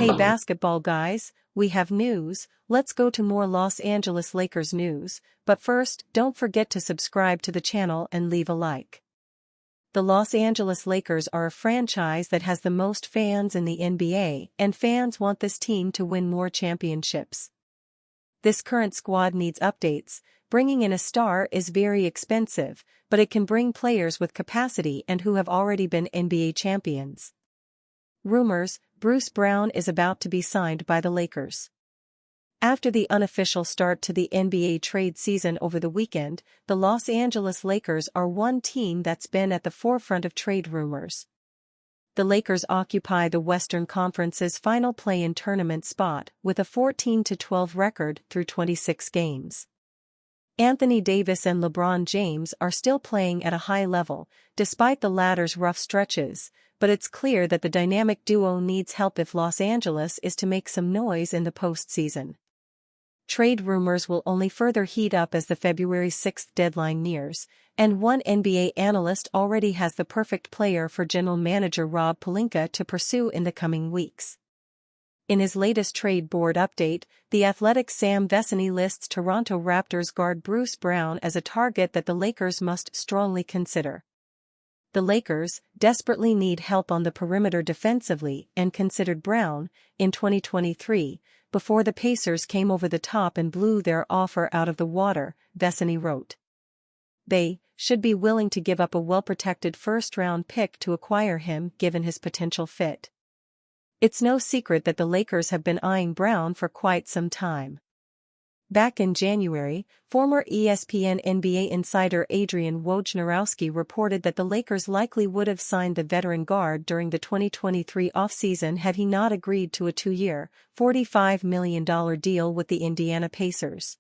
Hey basketball guys, we have news. Let's go to more Los Angeles Lakers news, but first, don't forget to subscribe to the channel and leave a like. The Los Angeles Lakers are a franchise that has the most fans in the NBA, and fans want this team to win more championships. This current squad needs updates. Bringing in a star is very expensive, but it can bring players with capacity and who have already been NBA champions. Rumors: Bruce Brown is about to be signed by the Lakers. After the unofficial start to the NBA trade season over the weekend, the Los Angeles Lakers are one team that's been at the forefront of trade rumors. The Lakers occupy the Western Conference's final play-in tournament spot with a 14-12 record through 26 games. Anthony Davis and LeBron James are still playing at a high level, despite the latter's rough stretches, but it's clear that the dynamic duo needs help if Los Angeles is to make some noise in the postseason. Trade rumors will only further heat up as the February 6 deadline nears, and one NBA analyst already has the perfect player for general manager Rob Pelinka to pursue in the coming weeks. In his latest trade board update, The Athletic's Sam Vecenie lists Toronto Raptors guard Bruce Brown as a target that the Lakers must strongly consider. The Lakers desperately need help on the perimeter defensively and considered Brown in 2023, before the Pacers came over the top and blew their offer out of the water, Vecenie wrote. They should be willing to give up a well-protected first-round pick to acquire him given his potential fit. It's no secret that the Lakers have been eyeing Brown for quite some time. Back in January, former ESPN NBA insider Adrian Wojnarowski reported that the Lakers likely would have signed the veteran guard during the 2023 offseason had he not agreed to a 2-year, $45 million deal with the Indiana Pacers.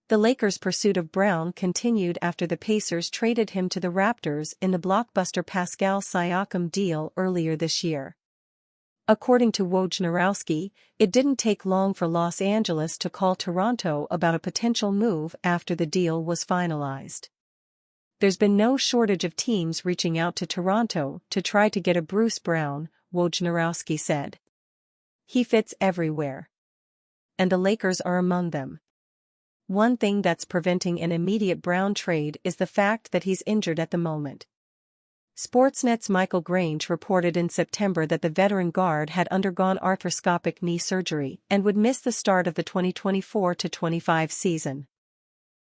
The Lakers' pursuit of Brown continued after the Pacers traded him to the Raptors in the blockbuster Pascal Siakam deal earlier this year. According to Wojnarowski, it didn't take long for Los Angeles to call Toronto about a potential move after the deal was finalized. There's been no shortage of teams reaching out to Toronto to try to get a Bruce Brown, Wojnarowski said. He fits everywhere. And the Lakers are among them. One thing that's preventing an immediate Brown trade is the fact that he's injured at the moment. Sportsnet's Michael Grange reported in September that the veteran guard had undergone arthroscopic knee surgery and would miss the start of the 2024-25 season.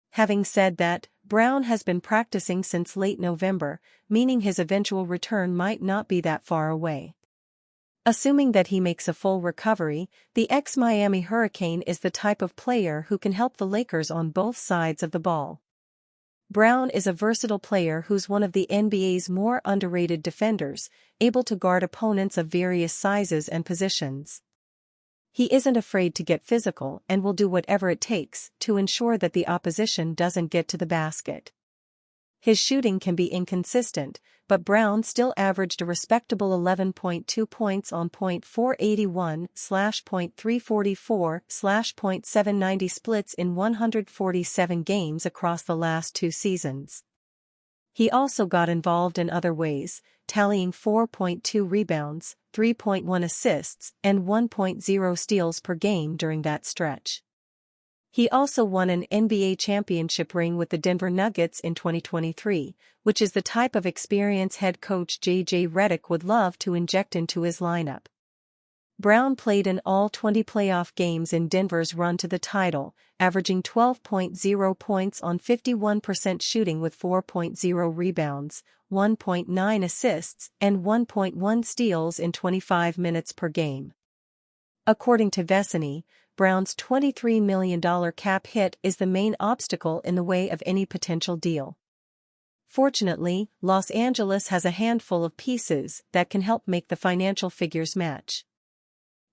Having said that, Brown has been practicing since late November, meaning his eventual return might not be that far away. Assuming that he makes a full recovery, the ex-Miami Hurricane is the type of player who can help the Lakers on both sides of the ball. Brown is a versatile player who's one of the NBA's more underrated defenders, able to guard opponents of various sizes and positions. He isn't afraid to get physical and will do whatever it takes to ensure that the opposition doesn't get to the basket. His shooting can be inconsistent, but Brown still averaged a respectable 11.2 points on .481/.344/.790 splits in 147 games across the last 2 seasons. He also got involved in other ways, tallying 4.2 rebounds, 3.1 assists, and 1.0 steals per game during that stretch. He also won an NBA championship ring with the Denver Nuggets in 2023, which is the type of experience head coach J.J. Redick would love to inject into his lineup. Brown played in all 20 playoff games in Denver's run to the title, averaging 12.0 points on 51% shooting with 4.0 rebounds, 1.9 assists, and 1.1 steals in 25 minutes per game. According to Vecenie, Brown's $23 million cap hit is the main obstacle in the way of any potential deal. Fortunately, Los Angeles has a handful of pieces that can help make the financial figures match.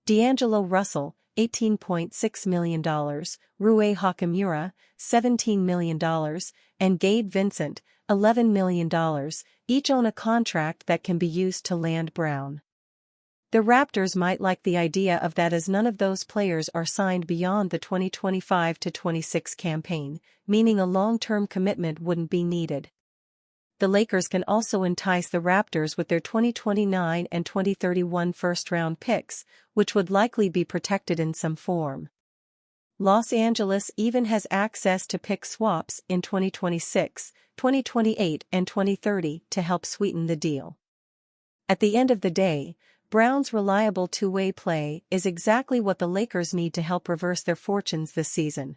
D'Angelo Russell, $18.6 million, Rui Hachimura, $17 million, and Gabe Vincent, $11 million, each own a contract that can be used to land Brown. The Raptors might like the idea of that as none of those players are signed beyond the 2025-26 campaign, meaning a long-term commitment wouldn't be needed. the Lakers can also entice the Raptors with their 2029 and 2031 first-round picks, which would likely be protected in some form. Los Angeles even has access to pick swaps in 2026, 2028 and 2030 to help sweeten the deal. At the end of the day, Brown's reliable two-way play is exactly what the Lakers need to help reverse their fortunes this season.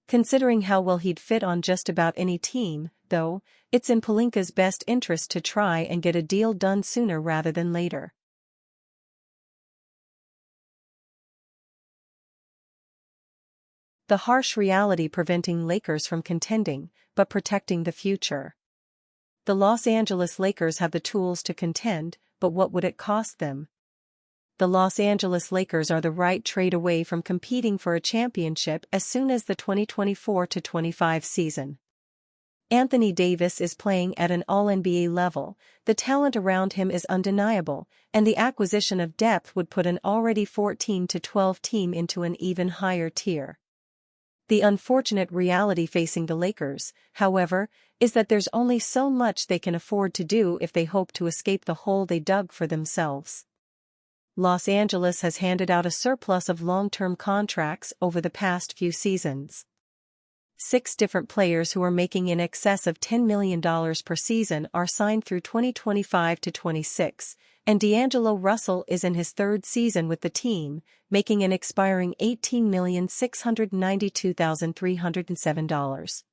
Considering how well he'd fit on just about any team, though, it's in Pelinka's best interest to try and get a deal done sooner rather than later. The harsh reality preventing Lakers from contending, but protecting the future. The Los Angeles Lakers have the tools to contend, but what would it cost them? The Los Angeles Lakers are the right trade away from competing for a championship as soon as the 2024-25 season. Anthony Davis is playing at an All-NBA level, the talent around him is undeniable, and the acquisition of depth would put an already 14-12 team into an even higher tier. The unfortunate reality facing the Lakers, however, is that there's only so much they can afford to do if they hope to escape the hole they dug for themselves. Los Angeles has handed out a surplus of long-term contracts over the past few seasons. 6 different players who are making in excess of $10 million per season are signed through 2025-26, and D'Angelo Russell is in his 3rd season with the team, making an expiring $18,692,307.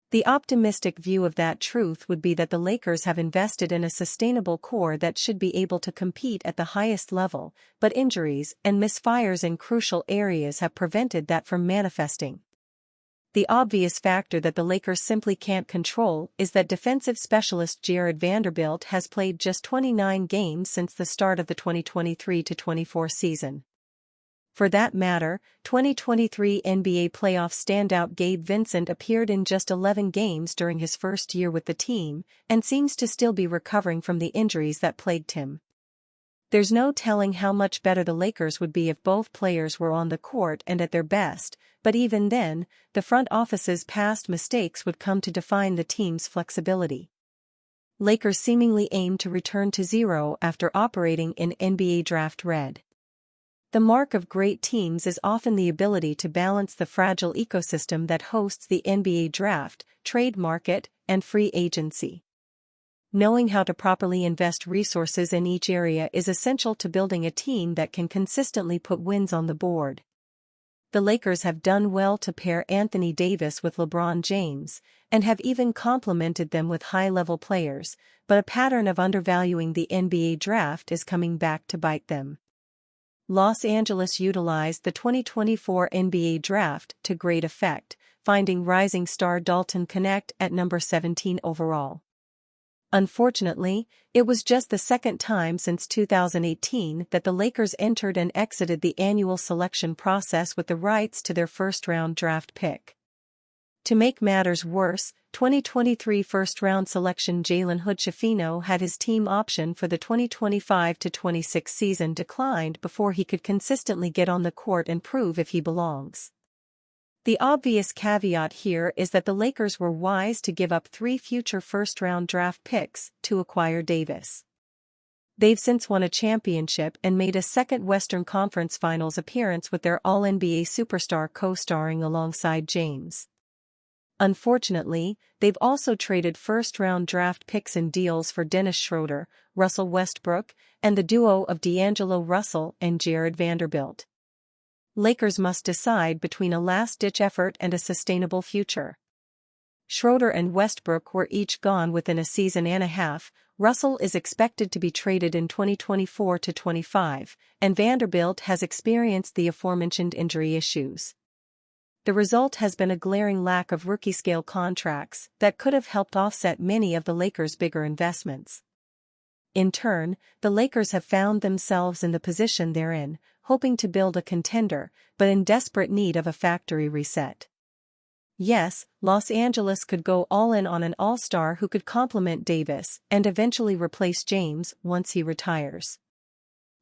The optimistic view of that truth would be that the Lakers have invested in a sustainable core that should be able to compete at the highest level, but injuries and misfires in crucial areas have prevented that from manifesting. The obvious factor that the Lakers simply can't control is that defensive specialist Jared Vanderbilt has played just 29 games since the start of the 2023-24 season. For that matter, 2023 NBA playoff standout Gabe Vincent appeared in just 11 games during his first year with the team, and seems to still be recovering from the injuries that plagued him. There's no telling how much better the Lakers would be if both players were on the court and at their best, but even then, the front office's past mistakes would come to define the team's flexibility. Lakers seemingly aim to return to zero after operating in NBA draft red. The mark of great teams is often the ability to balance the fragile ecosystem that hosts the NBA draft, trade market, and free agency. Knowing how to properly invest resources in each area is essential to building a team that can consistently put wins on the board. The Lakers have done well to pair Anthony Davis with LeBron James, and have even complemented them with high-level players, but a pattern of undervaluing the NBA draft is coming back to bite them. Los Angeles utilized the 2024 NBA draft to great effect, finding rising star Dalton Knecht at number 17 overall. Unfortunately, it was just the second time since 2018 that the Lakers entered and exited the annual selection process with the rights to their first-round draft pick. To make matters worse, 2023 first-round selection Jalen Hood-Schifino had his team option for the 2025-26 season declined before he could consistently get on the court and prove if he belongs. The obvious caveat here is that the Lakers were wise to give up 3 future first-round draft picks to acquire Davis. They've since won a championship and made a second Western Conference Finals appearance with their All-NBA superstar co-starring alongside James. Unfortunately, they've also traded first-round draft picks in deals for Dennis Schroeder, Russell Westbrook, and the duo of D'Angelo Russell and Jared Vanderbilt. Lakers must decide between a last-ditch effort and a sustainable future. Schroeder and Westbrook were each gone within a season and a half. Russell is expected to be traded in 2024-25, and Vanderbilt has experienced the aforementioned injury issues. The result has been a glaring lack of rookie-scale contracts that could have helped offset many of the Lakers' bigger investments. In turn, the Lakers have found themselves in the position they're in, hoping to build a contender, but in desperate need of a factory reset. Yes, Los Angeles could go all in on an all-star who could complement Davis and eventually replace James once he retires.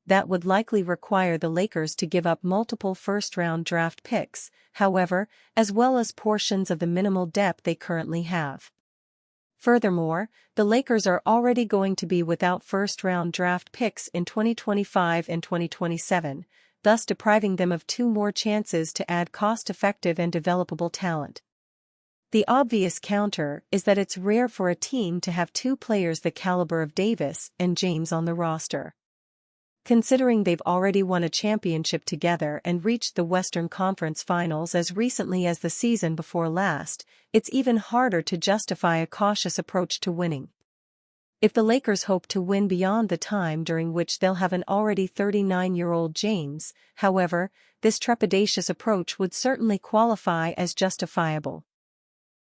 That would likely require the Lakers to give up multiple first-round draft picks, however, as well as portions of the minimal depth they currently have. Furthermore, the Lakers are already going to be without first-round draft picks in 2025 and 2027, thus depriving them of 2 more chances to add cost-effective and developable talent. The obvious counter is that it's rare for a team to have 2 players the caliber of Davis and James on the roster. Considering they've already won a championship together and reached the Western Conference Finals as recently as the season before last, it's even harder to justify a cautious approach to winning. If the Lakers hope to win beyond the time during which they'll have an already 39-year-old James, however, this trepidatious approach would certainly qualify as justifiable.